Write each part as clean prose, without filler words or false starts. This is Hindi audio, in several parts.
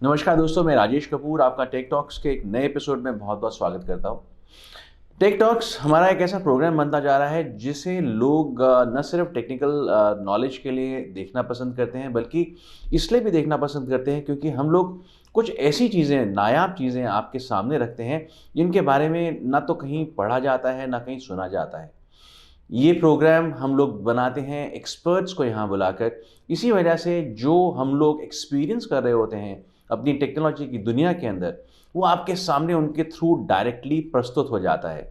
नमस्कार दोस्तों, मैं राजेश कपूर आपका टेक टॉक्स के एक नए एपिसोड में बहुत बहुत स्वागत करता हूँ। टेक टॉक्स हमारा एक ऐसा प्रोग्राम बनता जा रहा है जिसे लोग न सिर्फ टेक्निकल नॉलेज के लिए देखना पसंद करते हैं, बल्कि इसलिए भी देखना पसंद करते हैं क्योंकि हम लोग कुछ ऐसी चीज़ें, नायाब चीज़ें आपके सामने रखते हैं जिनके बारे में ना तो कहीं पढ़ा जाता है ना कहीं सुना जाता है। ये प्रोग्राम हम लोग बनाते हैं एक्सपर्ट्स को यहाँ बुलाकर, इसी वजह से जो हम लोग एक्सपीरियंस कर रहे होते हैं अपनी टेक्नोलॉजी की दुनिया के अंदर, वो आपके सामने उनके थ्रू डायरेक्टली प्रस्तुत हो जाता है।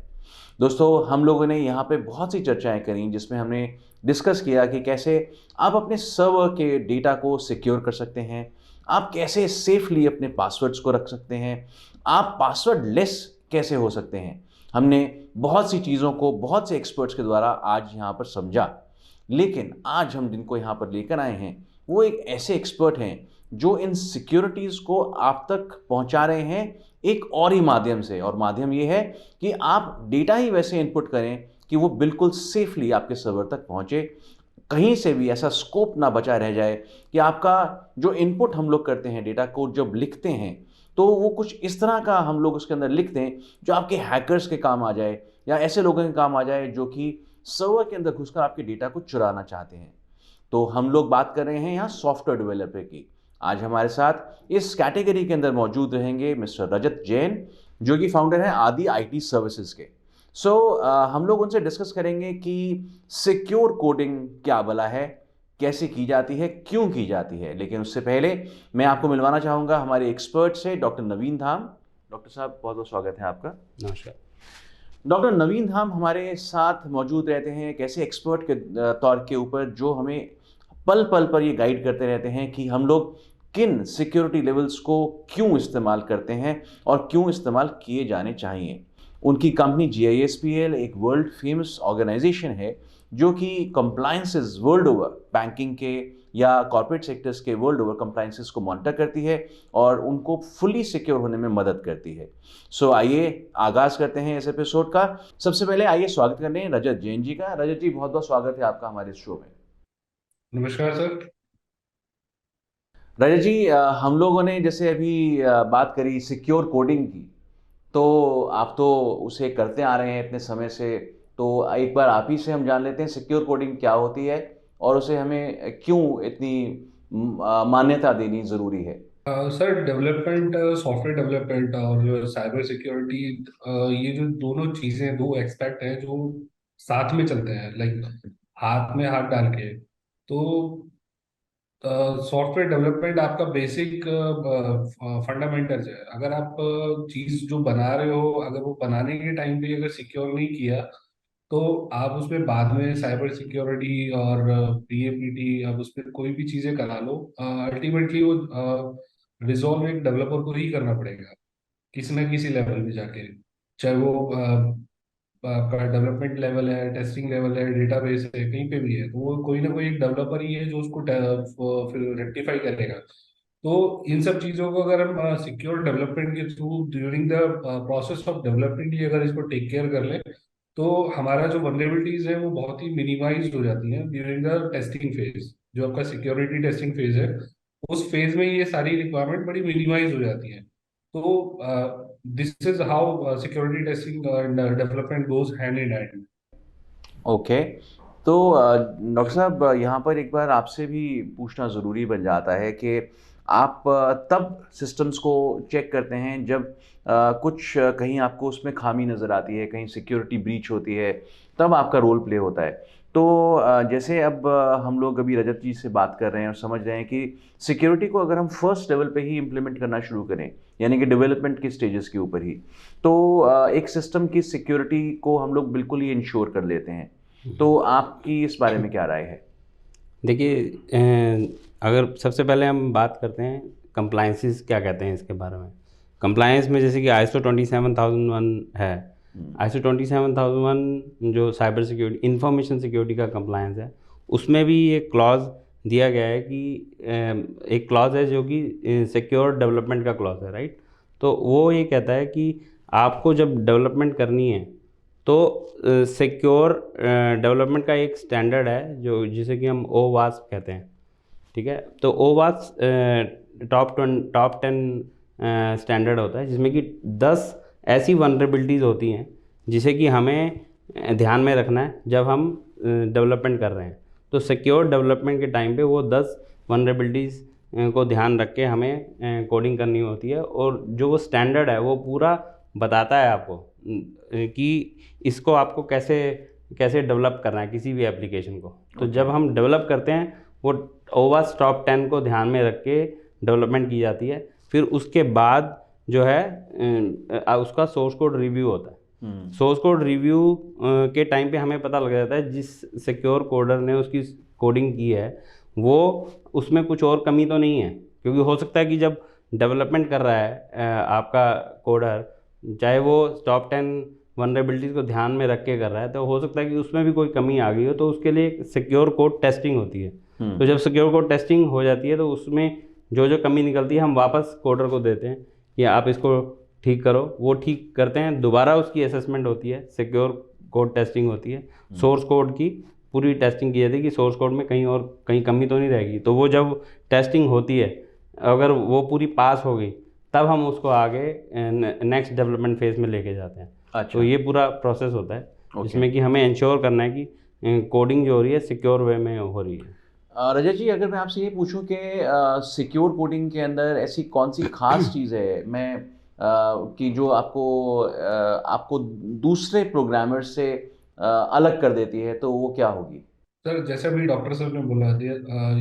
दोस्तों, हम लोगों ने यहाँ पे बहुत सी चर्चाएं करी जिसमें हमने डिस्कस किया कि कैसे आप अपने सर्वर के डेटा को सिक्योर कर सकते हैं, आप कैसे सेफली अपने पासवर्ड्स को रख सकते हैं, आप पासवर्ड लेस कैसे हो सकते हैं। हमने बहुत सी चीज़ों को बहुत से एक्सपर्ट्स के द्वारा आज यहाँ पर समझा, लेकिन आज हम जिनको यहाँ पर लेकर आए हैं वो एक ऐसे एक्सपर्ट हैं जो इन सिक्योरिटीज़ को आप तक पहुँचा रहे हैं एक और ही माध्यम से, और माध्यम ये है कि आप डेटा ही वैसे इनपुट करें कि वो बिल्कुल सेफली आपके सर्वर तक पहुँचे। कहीं से भी ऐसा स्कोप ना बचा रह जाए कि आपका जो इनपुट हम लोग करते हैं, डेटा को जब लिखते हैं, तो वो कुछ इस तरह का हम लोग उसके अंदर लिख दें जो आपके हैकर्स के काम आ जाए या ऐसे लोगों के काम आ जाए जो कि सर्वर के अंदर घुसकर आपके डेटा को चुराना चाहते हैं। तो हम लोग बात कर रहे हैं यहाँ सॉफ्टवेयर डेवलपर की। आज हमारे साथ इस कैटेगरी के अंदर मौजूद रहेंगे मिस्टर रजत जैन, जो कि फाउंडर हैं आदि आईटी सर्विसेज के। हम लोग उनसे डिस्कस करेंगे कि सिक्योर कोडिंग क्या भला है, कैसे की जाती है, क्यों की जाती है। लेकिन उससे पहले मैं आपको मिलवाना चाहूँगा हमारे एक्सपर्ट से, डॉक्टर नवीन धाम। डॉक्टर साहब, बहुत बहुत स्वागत है आपका। नमस्कार। डॉक्टर नवीन धाम हमारे साथ मौजूद रहते हैं एक ऐसे एक्सपर्ट के तौर के ऊपर जो हमें पल पल पर ये गाइड करते रहते हैं कि हम लोग किन सिक्योरिटी लेवल्स को क्यों इस्तेमाल करते हैं और क्यों इस्तेमाल किए जाने चाहिए। उनकी कंपनी GISPL एक वर्ल्ड फेमस ऑर्गेनाइजेशन है जो कि कंप्लायंसेस वर्ल्ड ओवर, बैंकिंग के या कॉर्पोरेट सेक्टर्स के वर्ल्ड ओवर कंप्लायंसेस को मॉनिटर करती है और उनको फुली सिक्योर होने में मदद करती है। आइए आगाज करते हैं इस एपिसोड का। सबसे पहले आइए स्वागत करते हैं रजत जैन जी का। रजत जी, बहुत बहुत स्वागत है आपका हमारे इस शो में। नमस्कार सर। रजत जी, हम लोगों ने जैसे अभी बात करी सिक्योर कोडिंग की, तो आप तो उसे करते आ रहे हैं इतने समय से, तो एक बार आप ही से हम जान लेते हैं सिक्योर कोडिंग क्या होती है और उसे हमें क्यों इतनी मान्यता देनी ज़रूरी है। सर, डेवलपमेंट, सॉफ्टवेयर डेवलपमेंट और साइबर सिक्योरिटी, ये जो दोनों चीजें, दो एक्सपेक्ट हैं जो साथ में चलते हैं, लाइक हाथ में हाथ डाल के। तो सॉफ्टवेयर डेवलपमेंट आपका बेसिक फंडामेंटल्स है। अगर आप चीज जो बना रहे हो, अगर वो बनाने के टाइम पे अगर सिक्योर नहीं किया, तो आप उसमें बाद में साइबर सिक्योरिटी और PAPT, आप उसमें कोई भी चीजें करा लो, अल्टीमेटली वो रिजॉल्व एक डेवलपर को ही करना पड़ेगा, किसी ना किसी लेवल पे जाके। चाहे वो आपका डेवलपमेंट लेवल है, टेस्टिंग लेवल है, डेटाबेस है, कहीं पे भी है, तो वो कोई ना कोई एक डेवलपर ही है जो उसको फिर रेक्टिफाई करेगा। तो इन सब चीजों को अगर हम सिक्योर डेवलपमेंट के through during the process of development ही अगर इसको टेक केयर कर ले, तो हमारा जो वनरेबिलिटीज है वो बहुत ही मिनिमाइज हो जाती हैं ड्यूरिंग द टेस्टिंग फेज। जो आपका सिक्योरिटी टेस्टिंग फेज है, उस फेज में ये सारी रिक्वायरमेंट बड़ी मिनिमाइज हो जाती हैं। तो this is how security testing and development goes hand in hand. Okay. तो डॉक्टर साहब, यहाँ पर एक बार आपसे भी पूछना ज़रूरी बन जाता है कि आप तब सिस्टम्स को चेक करते हैं जब कहीं आपको उसमें खामी नज़र आती है, कहीं सिक्योरिटी ब्रीच होती है, तब आपका रोल प्ले होता है। तो जैसे अब हम लोग अभी रजत जी से बात कर रहे हैं और समझ रहे हैं कि सिक्योरिटी को अगर हम फर्स्ट लेवल पे ही इम्प्लीमेंट करना शुरू करें, यानी कि डेवलपमेंट के स्टेजेस के ऊपर ही, तो एक सिस्टम की सिक्योरिटी को हम लोग बिल्कुल ही इंश्योर कर लेते हैं। तो आपकी इस बारे में क्या राय है? देखिए, अगर सबसे पहले हम बात करते हैं कंप्लाइंसेस क्या कहते हैं इसके बारे में। कंप्लायंस में जैसे कि ISO 27001 है। ISO 27001 जो साइबर सिक्योरिटी, इंफॉर्मेशन सिक्योरिटी का कंप्लायंस है, उसमें भी एक क्लॉज दिया गया है कि एक क्लॉज है जो कि सिक्योर डेवलपमेंट का क्लॉज है, राइट। तो वो ये कहता है कि आपको जब डेवलपमेंट करनी है, तो सिक्योर डेवलपमेंट का एक स्टैंडर्ड है जो जिसे कि हम OWASP कहते हैं, ठीक है। तो OWASP टॉप 10 स्टैंडर्ड होता है, जिसमें कि 10 ऐसी वनरेबिलिटीज़ होती हैं जिसे कि हमें ध्यान में रखना है जब हम डेवलपमेंट कर रहे हैं। तो सिक्योर डेवलपमेंट के टाइम पे वो 10 वनरेबिलिटीज़ को ध्यान रख के हमें कोडिंग करनी होती है, और जो वो स्टैंडर्ड है वो पूरा बताता है आपको कि इसको आपको कैसे कैसे डेवलप करना है किसी भी एप्लीकेशन को। तो जब हम डेवलप करते हैं वो ओवास टॉप 10 को ध्यान में रख के डेवलपमेंट की जाती है। फिर उसके बाद जो है उसका सोर्स कोड रिव्यू होता है। सोर्स कोड रिव्यू के टाइम पे हमें पता लग जाता है जिस सिक्योर कोडर ने उसकी कोडिंग की है वो उसमें कुछ और कमी तो नहीं है, क्योंकि हो सकता है कि जब डेवलपमेंट कर रहा है आपका कोडर, चाहे वो टॉप 10 वनरेबिलिटीज़ को ध्यान में रख के कर रहा है, तो हो सकता है कि उसमें भी कोई कमी आ गई हो, तो उसके लिए सिक्योर कोड टेस्टिंग होती है। तो जब सिक्योर कोड टेस्टिंग हो जाती है तो उसमें जो जो कमी निकलती है हम वापस कोडर को देते हैं कि आप इसको ठीक करो, वो ठीक करते हैं। दोबारा उसकी असेसमेंट होती है, सिक्योर कोड टेस्टिंग होती है, सोर्स कोड की पूरी टेस्टिंग की जाती है कि सोर्स कोड में कहीं कमी तो नहीं रहेगी। तो वो जब टेस्टिंग होती है, अगर वो पूरी पास हो गई, तब हम उसको आगे नेक्स्ट डेवलपमेंट फेज में लेके जाते हैं। अच्छा। तो ये पूरा प्रोसेस होता है जिसमें कि हमें इंश्योर करना है कि कोडिंग जो हो रही है सिक्योर वे में हो रही है। रजत जी, अगर मैं आपसे ये पूछूं कि सिक्योर कोडिंग के अंदर ऐसी कौन सी खास चीज़ है कि जो आपको दूसरे प्रोग्रामर से अलग कर देती है, तो वो क्या होगी? सर जैसे अभी डॉक्टर साहब ने बोला दिया,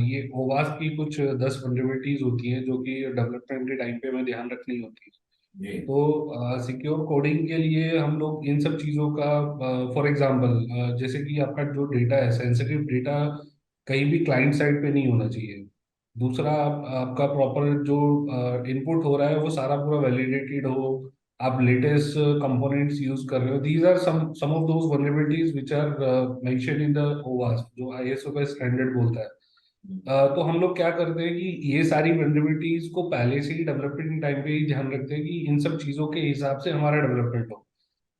ये ओवास की कुछ 10 वनरेबिलिटीज होती हैं जो कि डेवलपमेंट के टाइम पे हमें ध्यान रखनी होती है। तो सिक्योर कोडिंग के लिए हम लोग इन सब चीज़ों का, फॉर एग्जांपल जैसे कि आपका जो डेटा है, सेंसिटिव डेटा कहीं भी क्लाइंट साइड पे नहीं होना चाहिए। दूसरा, आपका प्रॉपर जो इनपुट हो रहा है वो सारा पूरा वैलिडेटेड हो, आप लेटेस्ट कंपोनेंट्स यूज कर रहे हो। These are some of those vulnerabilities which are mentioned in the ओवास, जो आईएसओ का स्टैंडर्ड बोलता है। तो हम लोग क्या करते हैं कि ये सारी वनरेबिलिटीज को पहले से ही डेवलपमेंट टाइम पे ही ध्यान रखते हैं कि इन सब चीजों के हिसाब से हमारा डेवलपमेंट हो।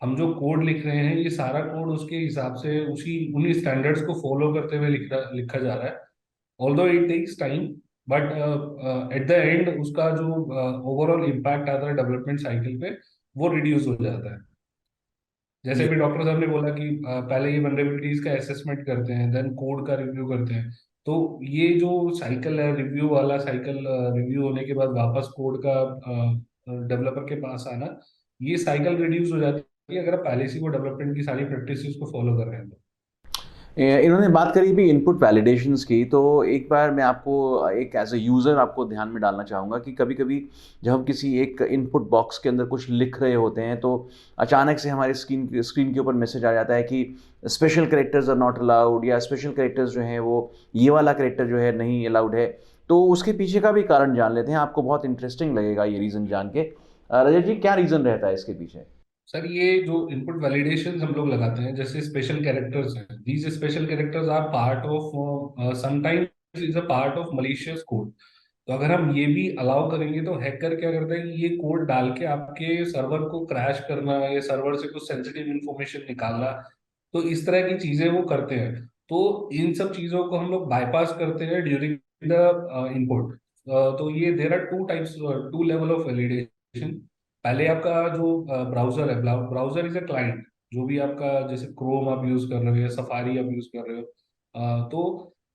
हम जो कोड लिख रहे हैं ये सारा कोड उसके हिसाब से उसी उन्हीं स्टैंडर्ड्स को फॉलो करते हुए लिखा जा रहा है। Although it takes time, but at the end उसका जो ओवरऑल इम्पैक्ट आता है डेवलपमेंट साइकिल पे, वो रिड्यूस हो जाता है। जैसे जी। भी डॉक्टर साहब ने बोला कि पहले ये वनरेबिलिटीज का असेसमेंट करते हैं, देन कोड का रिव्यू करते हैं। तो ये जो साइकिल है, रिव्यू वाला साइकिल, रिव्यू होने के बाद वापस कोड का डेवलपर के पास आना, ये साइकिल रिड्यूस हो जाती है अगर आप पहले से वो डेवलपमेंट की सारी प्रैक्टिसेस को फॉलो कर रहे हैं तो। इन्होंने बात करी भी इनपुट वैलिडेशंस की, तो एक बार मैं आपको एक एज ए यूज़र आपको ध्यान में डालना चाहूँगा कि कभी-कभी जब हम किसी एक इनपुट बॉक्स के अंदर कुछ लिख रहे होते हैं, तो अचानक से हमारी स्क्रीन के ऊपर मैसेज आ जाता है कि special characters are not allowed, या स्पेशल कैरेक्टर्स जो हैं वो ये वाला कैरेक्टर जो है नहीं अलाउड है। तो उसके पीछे का भी कारण जान लेते हैं, आपको बहुत इंटरेस्टिंग लगेगा ये रीज़न जान के। रजत जी, क्या रीज़न रहता है इसके पीछे? सर ये जो इनपुट वैलिडेशंस हम लोग लगाते हैं, जैसे स्पेशल कैरेक्टर्स हैं, these special characters are part of, sometimes is a part of malicious code. तो अगर हम ये भी अलाउ करेंगे तो हैकर क्या करता है कि ये कोड डाल के आपके सर्वर को क्रैश करना या सर्वर से कुछ सेंसिटिव इंफॉर्मेशन निकालना, तो इस तरह की चीजें वो करते हैं। तो इन सब चीजों को हम लोग बाईपास करते हैं ड्यूरिंग द इनपुट। तो ये there are two types, two level of validation. पहले आपका जो ब्राउजर है, ब्राउजर इज अ क्लाइंट। जो भी आपका, जैसे क्रोम आप यूज कर रहे हो या सफारी आप यूज कर रहे हो, तो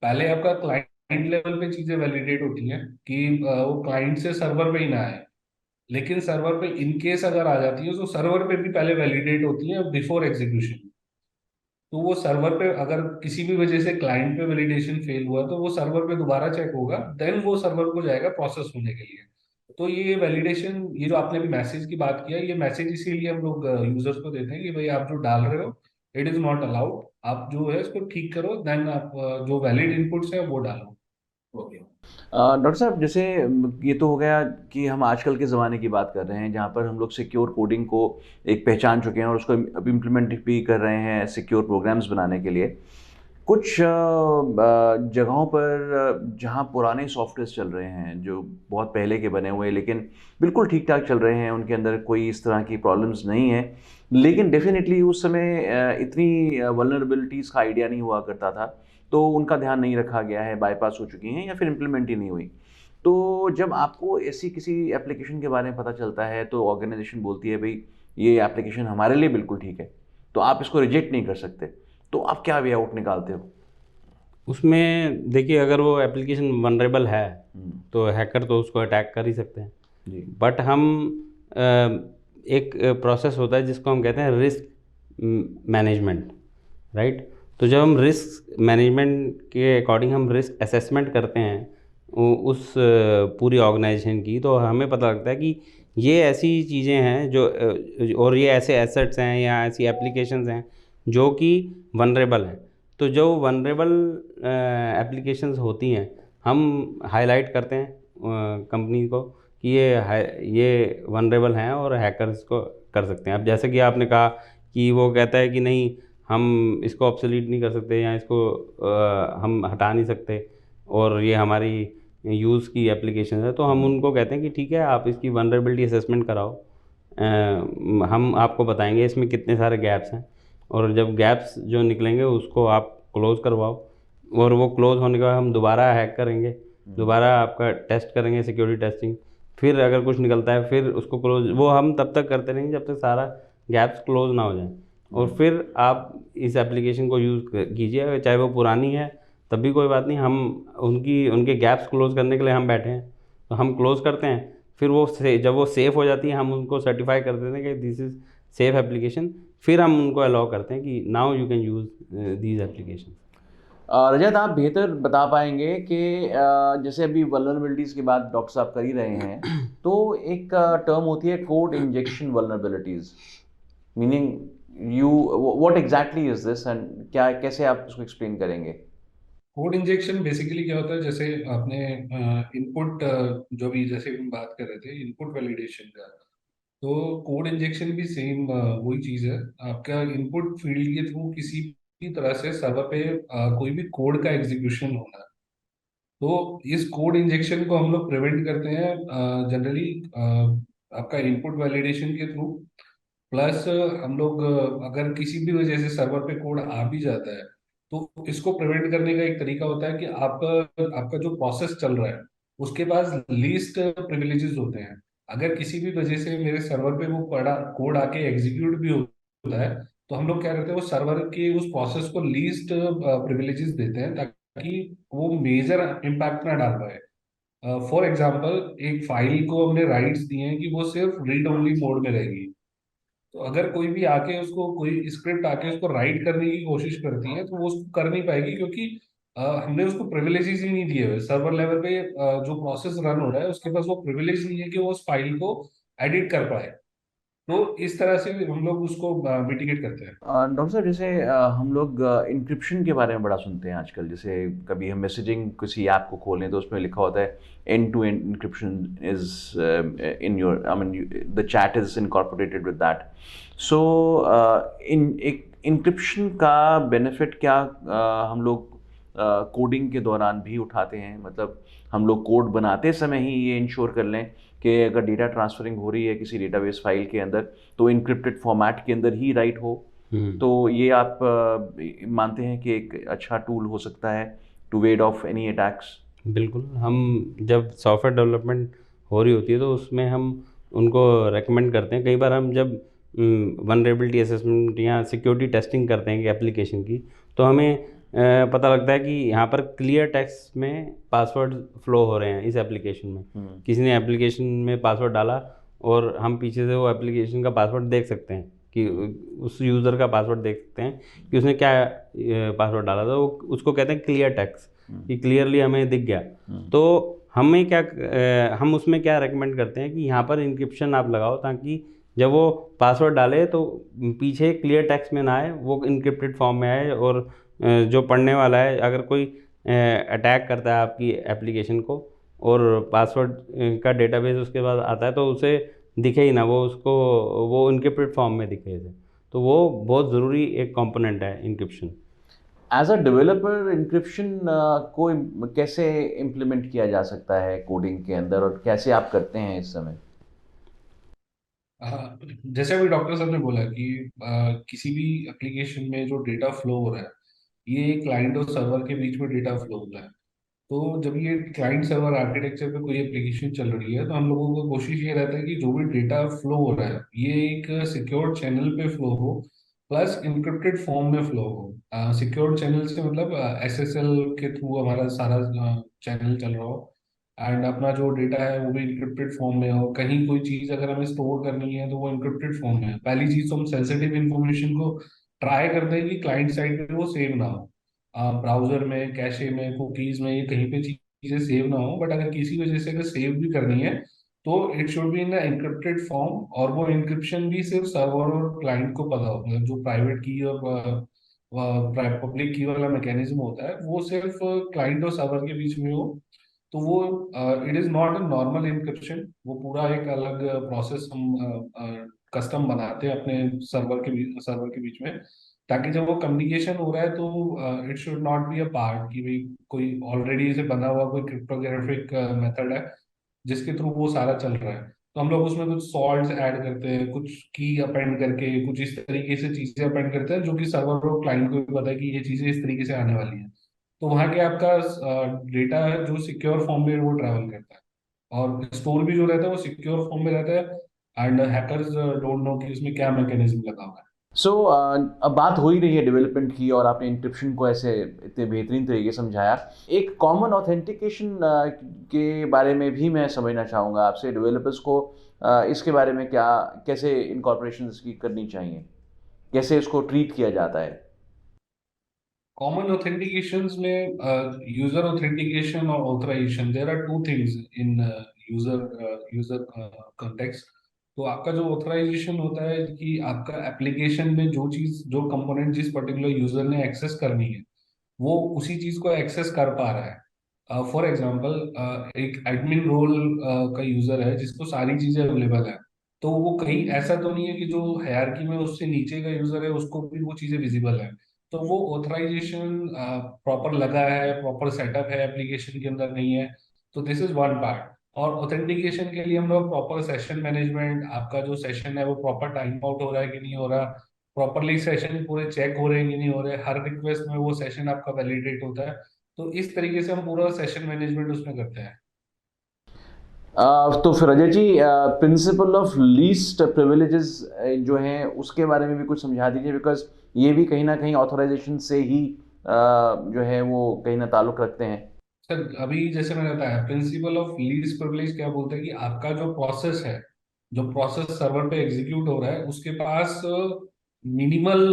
पहले आपका क्लाइंट लेवल पे चीजें वैलिडेट होती हैं कि वो क्लाइंट से सर्वर पे ही ना आए। लेकिन सर्वर पे इन केस अगर आ जाती है तो सर्वर पे भी पहले वैलिडेट होती है बिफोर एग्जीक्यूशन। तो वो सर्वर पे अगर किसी भी वजह से क्लाइंट पे वैलिडेशन फेल हुआ तो वो सर्वर पे दोबारा चेक होगा, देन वो सर्वर को जाएगा प्रोसेस होने के लिए। तो ये वैलिडेशन, ये जो आपने भी मैसेज की बात किया, ये मैसेज इसीलिए हम लोग यूजर्स को देते हैं कि भाई आप जो डाल रहे हो इट इज नॉट अलाउड, आप जो है इसको ठीक करो, देन आप जो वैलिड इनपुट्स है वो डालो। ओके। डॉक्टर साहब, जैसे ये तो हो गया कि हम आजकल के ज़माने की बात कर रहे हैं जहाँ पर हम लोग सिक्योर कोडिंग को एक पहचान चुके हैं और उसको अब इम्प्लीमेंट भी कर रहे हैं सिक्योर प्रोग्राम्स बनाने के लिए। कुछ जगहों पर जहाँ पुराने सॉफ्टवेयर चल रहे हैं जो बहुत पहले के बने हुए हैं, लेकिन बिल्कुल ठीक ठाक चल रहे हैं, उनके अंदर कोई इस तरह की प्रॉब्लम्स नहीं है, लेकिन डेफिनेटली उस समय इतनी वल्नरेबिलिटीज़ का आइडिया नहीं हुआ करता था, तो उनका ध्यान नहीं रखा गया है, बाईपास हो चुकी हैं या फिर इम्प्लीमेंट ही नहीं हुई। तो जब आपको ऐसी किसी एप्लीकेशन के बारे में पता चलता है तो ऑर्गेनाइजेशन बोलती है भाई ये एप्लीकेशन हमारे लिए बिल्कुल ठीक है, तो आप इसको रिजेक्ट नहीं कर सकते, तो आप क्या वे आउट निकालते हो? उसमें देखिए, अगर वो एप्लीकेशन वनरेबल है हम्म, तो हैकर तो उसको अटैक कर ही सकते हैं। जी। बट हम अ, एक प्रोसेस होता है जिसको हम कहते हैं रिस्क मैनेजमेंट, राइट। तो जब हम रिस्क मैनेजमेंट के अकॉर्डिंग हम रिस्क असेसमेंट करते हैं उस पूरी ऑर्गेनाइजेशन की, तो हमें पता लगता है कि ये ऐसी चीज़ें हैं जो और ये ऐसे एसेट्स हैं या ऐसी एप्लीकेशंस हैं जो कि वनरेबल हैं। तो जो वनरेबल एप्लीकेशंस होती हैं, हम हाईलाइट करते हैं कंपनी को कि ये वनरेबल हैं और हैकर्स को कर सकते हैं। अब जैसे कि आपने कहा कि वो कहता है कि नहीं, हम इसको ऑब्सोलीट नहीं कर सकते या इसको हम हटा नहीं सकते और ये हमारी यूज़ की एप्लीकेशन है, तो हम उनको कहते हैं कि ठीक है, आप इसकी वनरेबिलिटी असेसमेंट कराओ। हम आपको बताएंगे इसमें कितने सारे गैप्स हैं, और जब गैप्स जो निकलेंगे उसको आप क्लोज़ करवाओ, और वो क्लोज़ होने के बाद हम दोबारा हैक करेंगे, दोबारा आपका टेस्ट करेंगे, सिक्योरिटी टेस्टिंग। फिर अगर कुछ निकलता है फिर उसको क्लोज, वो हम तब तक करते रहेंगे जब तक सारा गैप्स क्लोज ना हो जाए। और फिर आप इस एप्लीकेशन को यूज़ कीजिए, चाहे वो पुरानी है तब भी कोई बात नहीं, हम उनके गैप्स क्लोज करने के लिए हम बैठे हैं, तो हम क्लोज करते हैं। फिर जब वो सेफ़ हो जाती है, हम उनको सर्टिफाई कर देते हैं कि दिस इज़ सेफ एप्लीकेशन। फिर हम उनको अलाउ करते हैं कि now you can use these application. Rajat, आप बेहतर बता पाएंगे कि जैसे अभी वल्नरेबिलिटीज़ की बात डॉक्टर साहब कर ही रहे हैं, तो एक टर्म होती है code injection vulnerabilities, meaning you what exactly is this and क्या कैसे आप उसको एक्सप्लेन करेंगे? कोड इंजेक्शन बेसिकली क्या होता है, जैसे आपने इनपुट, जो भी जैसे हम बात कर रहे थे इनपुट वैलिडेशन का, तो कोड इंजेक्शन भी सेम वही चीज है। आपका इनपुट फील्ड के थ्रू किसी भी तरह से सर्वर पे कोई भी कोड का एग्जीक्यूशन होना है, तो इस कोड इंजेक्शन को हम लोग प्रिवेंट करते हैं जनरली आपका इनपुट वैलिडेशन के थ्रू। प्लस हम लोग अगर किसी भी वजह से सर्वर पे कोड आ भी जाता है, तो इसको प्रिवेंट करने का एक तरीका होता है कि आपका जो प्रोसेस चल रहा है उसके पास लीस्ट प्रिविलेजेस होते हैं। अगर किसी भी वजह से मेरे सर्वर पे वो पड़ा कोड आके एग्जीक्यूट भी होता है, तो हम लोग क्या करते हैं, वो सर्वर के उस प्रोसेस को लीस्ट प्रिविलेजेस देते हैं ताकि वो मेजर इम्पैक्ट ना डाल पाए। फॉर एग्जाम्पल, एक फाइल को हमने राइट्स दिए हैं कि वो सिर्फ रीड ओनली मोड में रहेगी, तो अगर कोई भी आके उसको कोई स्क्रिप्ट आके उसको राइट करने की कोशिश करती है तो वो उसको कर नहीं पाएगी, क्योंकि हमने उसको प्रिविलेजेस ही नहीं दिए हुए सर्वर लेवल पे। जो प्रोसेस रन हो रहा है उसके पास वो प्रिविलेज नहीं है कि वो उस फाइल को एडिट कर पाए। तो इस तरह से हम लोग उसको मिटिगेट करते हैं। डॉक्टर साहब, जैसे हम लोग इंक्रिप्शन के बारे में बड़ा सुनते हैं आजकल, जैसे कभी हम मैसेजिंग किसी ऐप को खोलें तो उसमें लिखा होता है and to and encryption is in your, I mean the chat is incorporated with that. So in एक इंक्रिप्शन का बेनिफिट क्या हम लोग कोडिंग के दौरान भी उठाते हैं? मतलब हम लोग कोड बनाते समय ही ये इंश्योर कर लें कि अगर डेटा ट्रांसफरिंग हो रही है किसी डेटाबेस फाइल के अंदर तो इनक्रिप्टेड फॉर्मेट के अंदर ही राइट हो, तो ये आप मानते हैं कि एक अच्छा टूल हो सकता है to wade off any attacks? बिल्कुल। हम जब सॉफ्टवेयर डेवलपमेंट हो रही होती है तो उसमें हम उनको रेकमेंड करते हैं। कई बार हम जब वनरेबिलिटी असेसमेंट या सिक्योरिटी टेस्टिंग करते हैं कि एप्लीकेशन की, तो हमें पता लगता है कि यहाँ पर क्लियर टेक्स्ट में पासवर्ड फ्लो हो रहे हैं इस एप्लीकेशन में। किसी ने एप्लीकेशन में पासवर्ड डाला और हम पीछे से वो एप्लीकेशन का पासवर्ड देख सकते हैं कि उस यूज़र का पासवर्ड देख सकते हैं कि उसने क्या पासवर्ड डाला था। वो उसको कहते हैं क्लियर टेक्स्ट, कि क्लियरली हमें दिख गया। तो हमें क्या हम उसमें क्या रेकमेंड करते हैं कि यहाँ पर इंक्रिप्शन आप लगाओ, ताकि जब वो पासवर्ड डाले तो पीछे क्लियर टेक्स्ट में ना आए, वो इनक्रिप्टेड फॉर्म में आए, और जो पढ़ने वाला है अगर कोई अटैक करता है आपकी एप्लीकेशन को और पासवर्ड का डेटाबेस उसके पास आता है, तो उसे दिखे ही ना, वो उसको वो इनक्रिप्टेड फॉर्म में दिखे उसे। तो वो बहुत ज़रूरी एक कंपोनेंट है encryption. As a developer encryption को कैसे इम्प्लीमेंट किया जा सकता है कोडिंग के अंदर, और कैसे आप करते हैं इस समय? हाँ, जैसे अभी डॉक्टर साहब ने बोला कि किसी भी एप्लीकेशन में जो डेटा फ्लो हो रहा है, ये क्लाइंट और सर्वर के बीच में डेटा फ्लो हो रहा है। तो जब ये क्लाइंट सर्वर आर्किटेक्चर पे कोई एप्लीकेशन चल रही है, तो हम लोगों को कोशिश ये रहता है कि जो भी डेटा फ्लो हो रहा है ये एक सिक्योर चैनल पे फ्लो हो, प्लस इंक्रिप्टेड फॉर्म में फ्लो हो। सिक्योर चैनल से मतलब एसएसएल के थ्रू हमारा सारा चैनल चल रहा हो, एंड अपना जो डेटा है वो भी इंक्रिप्टेड फॉर्म में हो। कहीं कोई चीज अगर हमें स्टोर करनी है तो वो इंक्रिप्टेड फॉर्म में है। पहली चीज तो हम सेंसिटिव इंफॉर्मेशन को ट्राई करते हैं कि क्लाइंट साइड पे वो सेव ना हो, ब्राउजर में, कैशे में, कुकीज में, ये कहीं पे चीजें सेव ना हो। बट अगर किसी वजह से अगर सेव भी करनी है तो it should be in encrypted form, और वो इंक्रिप्शन भी सिर्फ सर्वर और क्लाइंट को पता हो। मतलब जो प्राइवेट की और पब्लिक की वाला मैकेनिज्म होता है वो सिर्फ क्लाइंट और सर्वर के बीच में हो। तो वो it is not a normal encryption, वो पूरा एक अलग प्रोसेस हम कस्टम बनाते हैं अपने सर्वर के बीच में, ताकि जब वो कम्युनिकेशन हो रहा है तो it should not be a part कि भाई कोई ऑलरेडी से बना हुआ कोई क्रिप्टोग्राफिक मेथड है जिसके थ्रू वो सारा चल रहा है। तो हम लोग उसमें कुछ सॉल्ट्स ऐड करते हैं, कुछ की अपेंड करके कुछ इस तरीके से चीजें अपेंड करते हैं जो कि सर्वर और क्लाइंट को भी पता है कि ये चीजें इस तरीके से आने वाली हैं। तो वहाँ के आपका डेटा है जो सिक्योर फॉर्म में वो ट्रैवल करता है, और स्टोर भी जो रहता है वो सिक्योर फॉर्म में रहता है, एंड हैकर्स डोंट नो कि उसमें क्या मैकेनिज्म लगा हुआ है। सो अब बात हो ही रही है डेवलपमेंट की और आपने इंक्रिप्शन को ऐसे इतने बेहतरीन तरीके से समझाया। एक कॉमन ऑथेंटिकेशन के बारे में भी मैं समझना चाहूँगा आपसे। डेवलपर्स को इसके बारे में क्या, कैसे इनकॉर्पोरेशन इसकी करनी चाहिए, कैसे इसको ट्रीट किया जाता है? कॉमन ऑथेंटिकेशंस में यूजर ऑथेंटिकेशन और authorisation, there are two things in user user context. तो आपका जो ऑथराइजेशन होता है कि आपका एप्लीकेशन में जो चीज, जो कंपोनेंट जिस पर्टिकुलर यूजर ने एक्सेस करनी है वो उसी चीज को एक्सेस कर पा रहा है। फॉर एग्जांपल, एक एडमिन रोल का यूजर है जिसको सारी चीजें अवेलेबल है, तो वो कहीं ऐसा तो नहीं है कि जो हायरार्की में उससे नीचे का यूजर है उसको भी वो चीजें विजिबल है। तो वो ऑथराइजेशन प्रॉपर लगा है, प्रॉपर सेटअप है एप्लीकेशन के अंदर, नहीं है। तो दिस इज वन पार्ट। और ऑथेंटिकेशन के लिए हम लोग प्रॉपर सेशन मैनेजमेंट, आपका जो सेशन है वो प्रॉपर टाइम आउट हो रहा है कि नहीं हो रहा, प्रॉपरली सेशन पूरे चेक हो रहे हैं कि नहीं हो रहे, हर रिक्वेस्ट में वो सेशन आपका वैलिडेट होता है। तो इस तरीके से हम पूरा सेशन मैनेजमेंट उसमें करते हैं। तो फिर Ajay ji, principle of least privileges जो हैं उसके बारे में भी कुछ समझा दीजिए, बिकॉज ये भी कहीं ना कहीं ऑथराइजेशन से ही जो है वो कहीं ना ताल्लुक रखते हैं। सर अभी जैसे मैंने बताया, प्रिंसिपल ऑफ लीस्ट प्रिविलेज क्या बोलते हैं कि आपका जो प्रोसेस है, जो प्रोसेस सर्वर पे एग्जीक्यूट हो रहा है उसके पास मिनिमल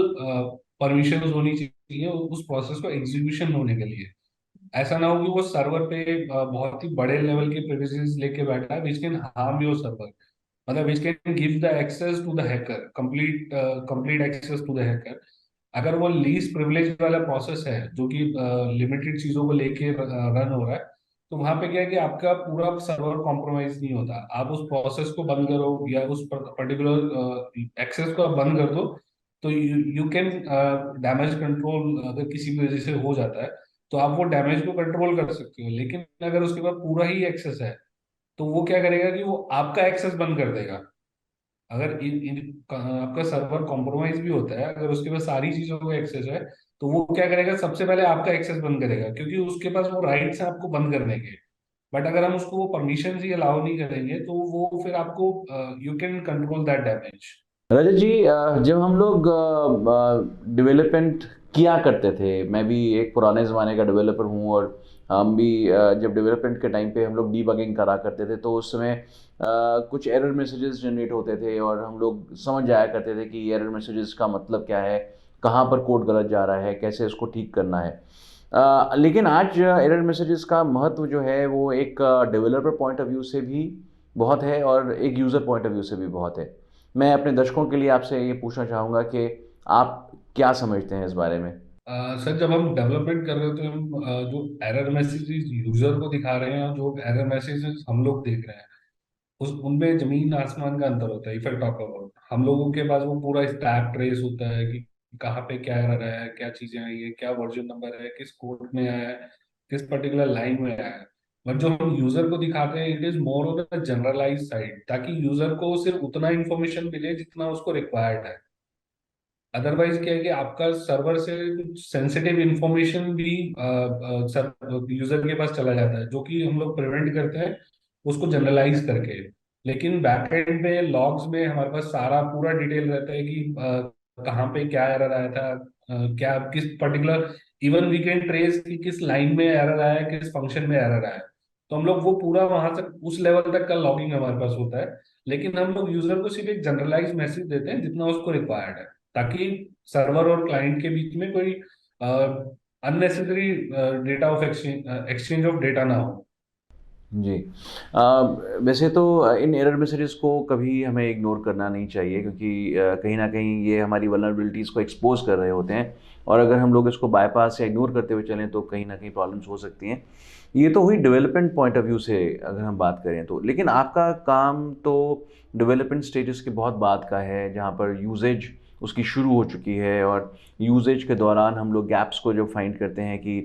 परमिशन होनी चाहिए उस प्रोसेस को एग्जीक्यूशन होने के लिए। ऐसा ना हो कि वो सर्वर पे बहुत ही बड़े लेवल के प्रिविलेजेस लेके बैठा है which can harm your server, मतलब which can give the access to the hacker, complete access to the hacker. अगर वो लीस्ट प्रिविलेज वाला प्रोसेस है जो कि लिमिटेड चीजों को लेके रन हो रहा है, तो वहां पे क्या है कि आपका पूरा सर्वर कॉम्प्रोमाइज नहीं होता। आप उस प्रोसेस को बंद करो या उस पर्टिकुलर एक्सेस को आप बंद कर दो, तो यू कैन डैमेज कंट्रोल, अगर किसी भी वजह से हो जाता है तो आप वो डैमेज को कंट्रोल कर सकते हो। लेकिन अगर उसके बाद पूरा ही एक्सेस है तो वो क्या करेगा कि वो आपका एक्सेस बंद कर देगा। अगर आपका सर्वर कॉम्प्रोमाइज भी होता है, अगर उसके पास सारी चीजों का एक्सेस है, तो वो क्या करेगा, सबसे पहले आपका एक्सेस बंद करेगा, क्योंकि उसके पास वो राइट्स है आपको बंद करने के। बट अगर हम उसको वो परमिशन ही अलाउ नहीं करेंगे तो वो फिर आपको, you can control that damage. Rajat ji, जब हम लोग डेवलपमेंट किया करते थे, मैं भी एक पुराने ज़माने का डेवलपर हूँ, और हम भी जब डेवलपमेंट के टाइम पे हम लोग डीबगिंग करा करते थे तो उस समय कुछ एरर मैसेजेस जनरेट होते थे और हम लोग समझ जाया करते थे कि एरर मैसेजेस का मतलब क्या है, कहाँ पर कोड गलत जा रहा है, कैसे इसको ठीक करना है। लेकिन आज एरर मैसेजेस का महत्व जो है वो एक डेवलपर पॉइंट ऑफ व्यू से भी बहुत है और एक यूज़र पॉइंट ऑफ व्यू से भी बहुत है। मैं अपने दर्शकों के लिए आपसे ये पूछना चाहूँगा कि आप क्या समझते हैं इस बारे में? सर जब हम डेवलपमेंट कर रहे होते हैं, हम जो एरर मैसेजेस यूजर को दिखा रहे हैं और जो एरर मैसेजेस हम लोग देख रहे हैं, उस उनमें जमीन आसमान का अंतर होता है। इफ आई टॉक अबाउट, हम लोगों के पास वो पूरा स्टैक ट्रेस होता है कि कहाँ पे क्या एरर है, क्या चीजें आई है, क्या वर्जन नंबर है, किस कोड में आया है, किस पर्टिकुलर लाइन में आया है। बट जो हम यूजर को दिखाते हैं it is more on the generalise side, ताकि यूजर को सिर्फ उतना इंफॉर्मेशन मिले जितना उसको रिक्वायर्ड है। अदरवाइज क्या है कि आपका सर्वर से कुछ सेंसिटिव इंफॉर्मेशन भी यूजर के पास चला जाता है, जो कि हम लोग प्रिवेंट करते हैं उसको जनरलाइज करके। लेकिन बैकएंड में लॉग्स में हमारे पास सारा पूरा डिटेल रहता है कि कहाँ पे क्या एरर आया था, क्या किस particular, even we can trace कि किस लाइन में एरर आया, किस फंक्शन में एरर आया। तो हम लोग वो पूरा वहां तक उस लेवल तक का लॉगिंग हमारे पास होता है। लेकिन हम लोग यूजर को सिर्फ एक जनरलाइज मैसेज देते हैं जितना उसको रिक्वायर्ड है, ताकि सर्वर और क्लाइंट के बीच में कोई unnecessary data of exchange of data ना हो। जी। वैसे तो इन एरर मैसेजेस को कभी हमें इग्नोर करना नहीं चाहिए, क्योंकि कहीं ना कहीं ये हमारी वल्नरेबिलिटीज़ को एक्सपोज कर रहे होते हैं, और अगर हम लोग इसको बाईपास या इग्नोर करते हुए चलें तो कहीं ना कहीं प्रॉब्लम्स हो सकती हैं। ये तो हुई डेवलपमेंट पॉइंट ऑफ व्यू से अगर हम बात करें तो, लेकिन आपका काम तो डेवलपमेंट स्टेटस के बहुत बाद का है, जहाँ पर यूजेज उसकी शुरू हो चुकी है, और यूजेज के दौरान हम लोग गैप्स को जब फाइंड करते हैं कि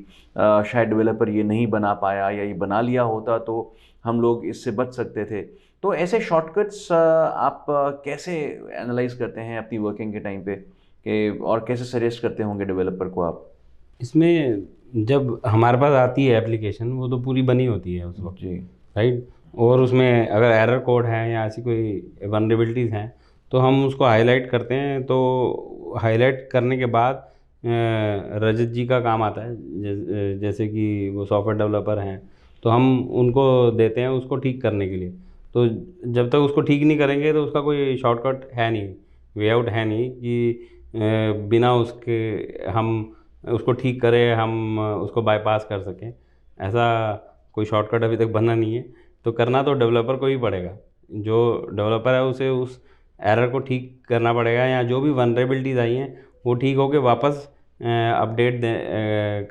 शायद डेवलपर ये नहीं बना पाया, या ये बना लिया होता तो हम लोग इससे बच सकते थे। तो ऐसे शॉर्टकट्स आप कैसे एनालाइज करते हैं अपनी वर्किंग के टाइम पे, कि और कैसे सजेस्ट करते होंगे डेवलपर को आप? इसमें जब हमारे पास आती है एप्लीकेशन, वो तो पूरी बनी होती है उस वक्त, जी। राइट। और उसमें अगर एरर कोड है या ऐसी कोई वनरेबिलिटीज़ हैं तो हम उसको हाईलाइट करते हैं। तो हाईलाइट करने के बाद रजत जी का काम आता है, जैसे कि वो सॉफ्टवेयर डेवलपर हैं, तो हम उनको देते हैं उसको ठीक करने के लिए। तो जब तक उसको ठीक नहीं करेंगे तो उसका कोई शॉर्टकट है नहीं, वे आउट है नहीं कि बिना उसके हम उसको ठीक करें, हम उसको बाईपास कर सकें। ऐसा कोई शॉर्टकट अभी तक बना नहीं है। तो करना तो डेवलपर को ही पड़ेगा। जो डेवलपर है उसे उस एरर को ठीक करना पड़ेगा, या जो भी वनरेबिलिटीज़ आई हैं वो ठीक होके वापस अपडेट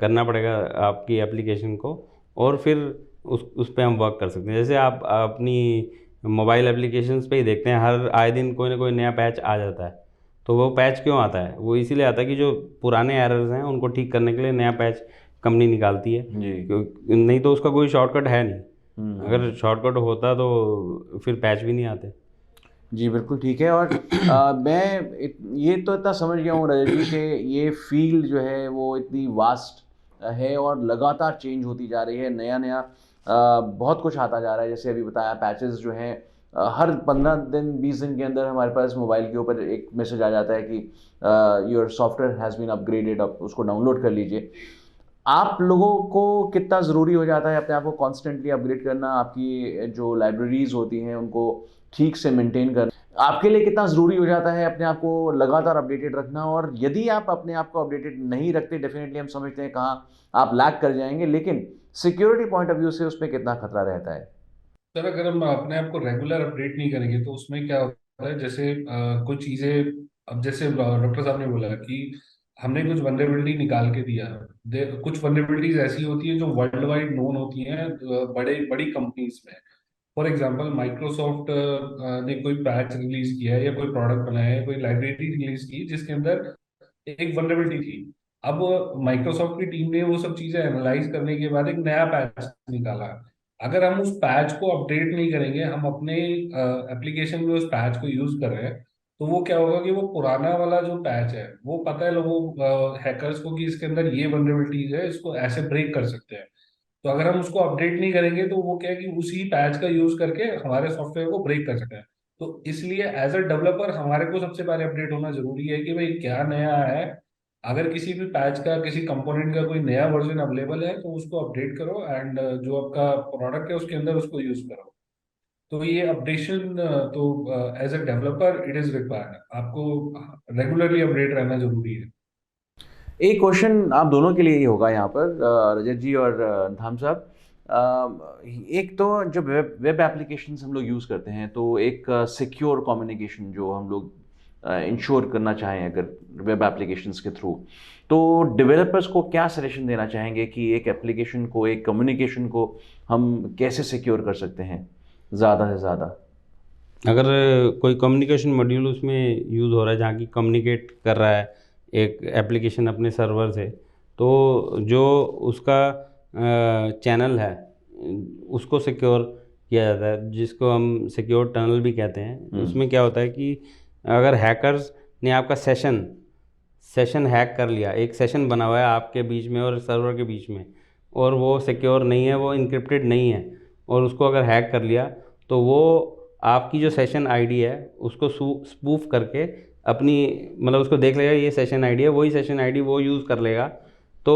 करना पड़ेगा आपकी एप्लीकेशन को। और फिर उस पे हम वर्क कर सकते हैं। जैसे आप अपनी मोबाइल एप्लीकेशंस पे ही देखते हैं, हर आए दिन कोई ना कोई नया पैच आ जाता है। तो वो पैच क्यों आता है? वो इसीलिए आता है कि जो पुराने एरर्स हैं उनको ठीक करने के लिए नया पैच कंपनी निकालती है। जी। नहीं तो उसका कोई शॉर्टकट है नहीं। हम्म। अगर शॉर्टकट होता तो फिर पैच भी नहीं आते। जी बिल्कुल ठीक है। और ये तो इतना समझ गया हूँ रजत जी, कि ये फील्ड जो है वो इतनी वास्ट है और लगातार चेंज होती जा रही है, नया नया बहुत कुछ आता जा रहा है। जैसे अभी बताया, पैचेस जो हैं हर 15 दिन 20 दिन के अंदर हमारे पास मोबाइल के ऊपर एक मैसेज आ जाता है कि your software has been upgraded, आप उसको डाउनलोड कर लीजिए। आप लोगों को कितना ज़रूरी हो जाता है अपने आप को कॉन्स्टेंटली अपग्रेड करना, आपकी जो लाइब्रेरीज होती हैं उनको ठीक से मेंटेन करना आपके लिए कितना ज़रूरी हो जाता है अपने आप को लगातार अपडेटेड रखना? और यदि आप अपने आप को अपडेटेड नहीं रखते, डेफिनेटली हम समझते हैं कहाँ आप लैग कर जाएंगे, लेकिन सिक्योरिटी पॉइंट ऑफ व्यू से उसमें कितना खतरा रहता है? सर, अगर हम अपने आप को रेगुलर अपडेट नहीं करेंगे तो उसमें क्या होता है, जैसे कुछ चीजें, अब जैसे डॉक्टर साहब ने बोला कि हमने कुछ वनरेबिलिटी निकाल के दिया। कुछ वनरेबिलिटीज ऐसी होती है जो वर्ल्ड वाइड नोन होती हैं बड़े बड़ी कंपनीज में। फॉर एग्जांपल, माइक्रोसॉफ्ट ने कोई पैच रिलीज किया है या कोई प्रोडक्ट बनाया है, कोई लाइब्रेरी रिलीज की जिसके अंदर एक वनरेबिलिटी थी। अब माइक्रोसॉफ्ट की टीम ने वो सब चीजें एनालाइज करने के बाद एक नया पैच निकाला। अगर हम उस पैच को अपडेट नहीं करेंगे, हम अपने एप्लीकेशन में उस पैच को यूज कर रहे हैं, तो वो क्या होगा कि वो पुराना वाला जो पैच है वो पता है लोगों हैकर्स को कि इसके अंदर ये वनरेबिलिटीज है, इसको ऐसे ब्रेक कर सकते हैं। तो अगर हम उसको अपडेट नहीं करेंगे तो वो क्या है कि उसी पैच का यूज करके हमारे सॉफ्टवेयर को ब्रेक कर सकते हैं। तो इसलिए एज अ डेवलपर हमारे को सबसे पहले अपडेट होना जरूरी है कि भाई क्या नया है। अगर किसी भी पैच का, किसी कंपोनेंट का कोई नया वर्जन अवेलेबल है तो उसको अपडेट करो, एंड जो आपका प्रोडक्ट है उसके अंदर उसको यूज करो। तो ये अपडेशन, तो as a developer it is required, आपको रेगुलरली अपडेट रहना जरूरी है। एक क्वेश्चन आप दोनों के लिए ही होगा यहाँ पर, रजत जी और धाम साहब। एक तो जब वेब वेब एप्लीकेशंस हम लोग यूज़ करते हैं तो एक सिक्योर कम्युनिकेशन जो हम लोग इंश्योर करना चाहें अगर वेब एप्लीकेशंस के थ्रू, तो डेवलपर्स को क्या सजेशन देना चाहेंगे कि एक एप्लीकेशन को, एक कम्युनिकेशन को हम कैसे सिक्योर कर सकते हैं ज़्यादा से ज़्यादा? अगर कोई कम्युनिकेशन मॉड्यूल उसमें यूज़ हो रहा है जहाँ की कम्युनिकेट कर रहा है एक एप्लीकेशन अपने सर्वर से, तो जो उसका चैनल है उसको सिक्योर किया जाता है, जिसको हम सिक्योर टनल भी कहते हैं। उसमें क्या होता है कि अगर हैकर्स ने आपका सेशन सेशन हैक कर लिया, एक सेशन बना हुआ है आपके बीच में और सर्वर के बीच में, और वो सिक्योर नहीं है, वो इनक्रिप्टेड नहीं है, और उसको अगर हैक कर लिया तो वो आपकी जो सेशन आईडी है उसको स्पूफ करके अपनी, मतलब उसको देख लेगा ये सेशन आईडी है, वही सेशन आईडी वो यूज़ कर लेगा। तो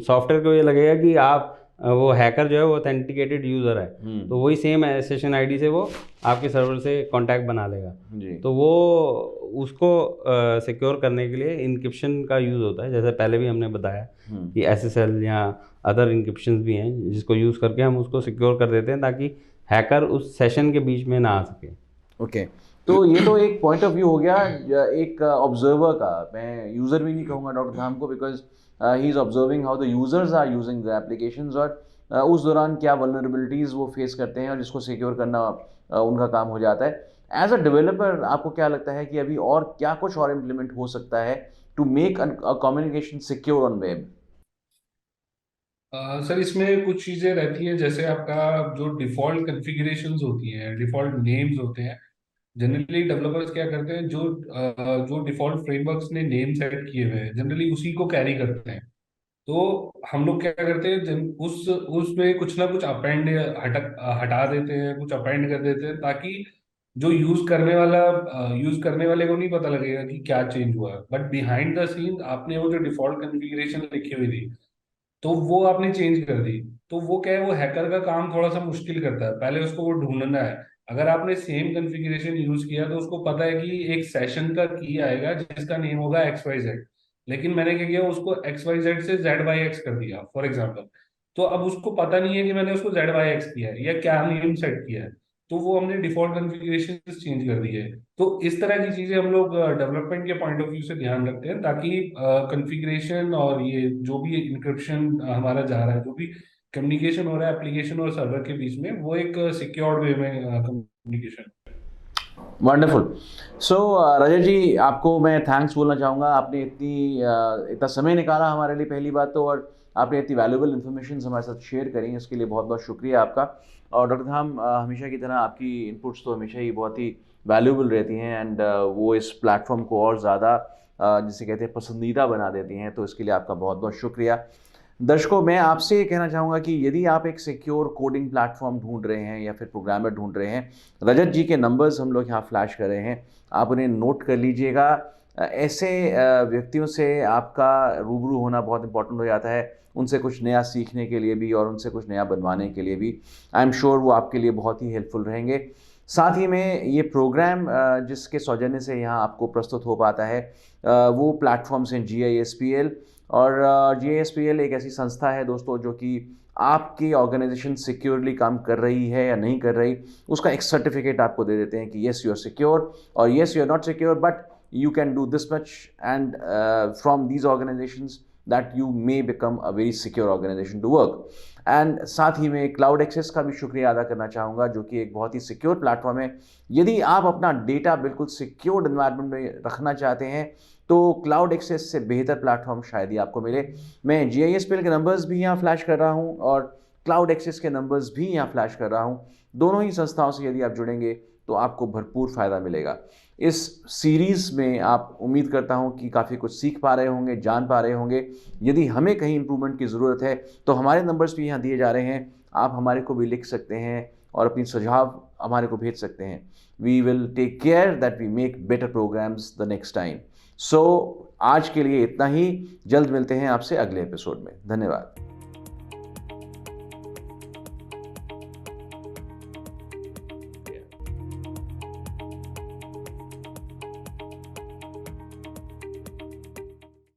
सॉफ्टवेयर को ये लगेगा कि आप वो हैकर जो है वो ऑथेंटिकेटेड यूज़र है, तो वही सेम सेशन आईडी से वो आपके सर्वर से कांटेक्ट बना लेगा जी। तो वो उसको सिक्योर करने के लिए इंक्रिप्शन का यूज़ होता है, जैसे पहले भी हमने बताया कि SSL या अदर इंक्रिप्शन भी हैं जिसको यूज़ करके हम उसको सिक्योर कर देते हैं ताकि हैकर उस सेशन के बीच में ना आ सके। ओके, तो ये तो एक पॉइंट ऑफ व्यू हो गया एक ऑब्जर्वर का। मैं यूज़र भी नहीं कहूँगा डॉक्टर धाम को, because he is observing how the users are using the applications, और उस दौरान क्या वल्नरेबिलिटीज़ वो फेस करते हैं और जिसको सिक्योर करना उनका काम हो जाता है। एज अ डेवलपर आपको क्या लगता है कि अभी और क्या कुछ और इम्प्लीमेंट हो सकता है to make communication secure on web? Sir, इसमें कुछ चीजें रहती है, जैसे आपका जो डिफॉल्ट कॉन्फ़िगरेशंस होती हैं, डिफॉल्ट नेम्स होते हैं। जनरली डेवलपर्स क्या करते हैं, जो डिफॉल्ट फ्रेमवर्क्स ने नेम सेट किए हुए हैं जनरली उसी को कैरी करते हैं। तो हम लोग क्या करते हैं, उसमें कुछ ना कुछ अपेंड हटा देते हैं, कुछ अपेंड कर देते हैं, ताकि जो यूज करने वाले को नहीं पता लगेगा कि क्या चेंज हुआ है। बट बिहाइंड द सीन आपने वो जो डिफॉल्ट कॉन्फ़िगरेशन लिखी हुई थी, तो वो आपने चेंज कर दी। तो वो क्या है, वो हैकर का काम थोड़ा सा मुश्किल करता है, पहले उसको वो ढूंढना है। अगर आपने सेम कॉन्फ़िगरेशन यूज किया तो उसको पता है कि एक सेशन का की आएगा जिसका नेम होगा XYZ, लेकिन मैंने क्या किया, उसको XYZ से ZYX कर दिया फॉर एग्जाम्पल। तो अब उसको पता नहीं है कि मैंने उसको ZYX किया है या क्या नेम सेट किया है, तो वो हमने डिफॉल्ट कॉन्फ़िगरेशन चेंज कर दी है। तो इस तरह की चीजें हम लोग डेवलपमेंट के पॉइंट ऑफ व्यू से ध्यान रखते हैं, ताकि कॉन्फ़िगरेशन और ये जो भी इंक्रिप्शन हमारा जा रहा है, जो भी कम्युनिकेशन हो रहा है एप्लीकेशन और सर्वर के बीच में, वो एक सिक्योर्ड वे में कम्युनिकेशन। वंडरफुल। सो रजत जी, आपको मैं थैंक्स बोलना चाहूँगा। आपने इतना समय निकाला हमारे लिए पहली बात तो, और आपने इतनी वैल्यूएबल इन्फॉर्मेशन हमारे साथ शेयर करी, इसके लिए बहुत बहुत शुक्रिया आपका। और डॉक्टर धाम, हमेशा की तरह आपकी इनपुट्स तो हमेशा ही बहुत ही वैल्यूएबल रहती हैं, एंड वो इस प्लेटफॉर्म को और ज़्यादा जिसे कहते हैं पसंदीदा बना देती हैं, तो इसके लिए आपका बहुत बहुत शुक्रिया। दर्शकों, मैं आपसे ये कहना चाहूँगा कि यदि आप एक सिक्योर कोडिंग प्लेटफॉर्म ढूंढ रहे हैं या फिर प्रोग्रामर ढूंढ रहे हैं, रजत जी के नंबर्स हम लोग यहाँ फ्लैश कर रहे हैं, आप उन्हें नोट कर लीजिएगा। ऐसे व्यक्तियों से आपका रूबरू होना बहुत इंपॉर्टेंट हो जाता है, उनसे कुछ नया सीखने के लिए भी और उनसे कुछ नया बनवाने के लिए भी। आई एम श्योर वो आपके लिए बहुत ही हेल्पफुल रहेंगे। साथ ही में ये प्रोग्राम जिसके सौजन्य से यहाँ आपको प्रस्तुत हो पाता है, वो प्लेटफॉर्म्स हैं GISPL। और GISPL एक ऐसी संस्था है दोस्तों जो कि आपकी ऑर्गेनाइजेशन सिक्योरली काम कर रही है या नहीं कर रही, उसका एक सर्टिफिकेट आपको दे देते हैं कि येस यू आर सिक्योर और yes you are not secure, but you can do this much, and from these organisations that you may become a very secure organisation to work. And साथ ही में क्लाउड एक्सेस का भी शुक्रिया अदा करना चाहूँगा, जो कि एक बहुत ही सिक्योर प्लेटफॉर्म है। यदि आप अपना डेटा बिल्कुल सिक्योर्ड एनवायरनमेंट में रखना चाहते हैं तो क्लाउड एक्सेस से बेहतर प्लेटफॉर्म शायद ही आपको मिले। मैं GISPL के नंबर्स भी यहाँ फ्लैश कर रहा हूँ और क्लाउड एक्सेस के नंबर्स भी यहाँ फ्लैश कर रहा हूँ। दोनों ही संस्थाओं से यदि आप जुड़ेंगे तो आपको भरपूर फ़ायदा मिलेगा। इस सीरीज़ में आप उम्मीद करता हूँ कि काफ़ी कुछ सीख पा रहे होंगे, जान पा रहे होंगे। यदि हमें कहीं इम्प्रूवमेंट की ज़रूरत है तो हमारे नंबर्स भी यहाँ दिए जा रहे हैं, आप हमारे को भी लिख सकते हैं और अपनी सुझाव हमारे को भेज सकते हैं। We will take care that we make better programs the next time. So आज के लिए इतना ही, जल्द मिलते हैं आपसे अगले एपिसोड में। धन्यवाद।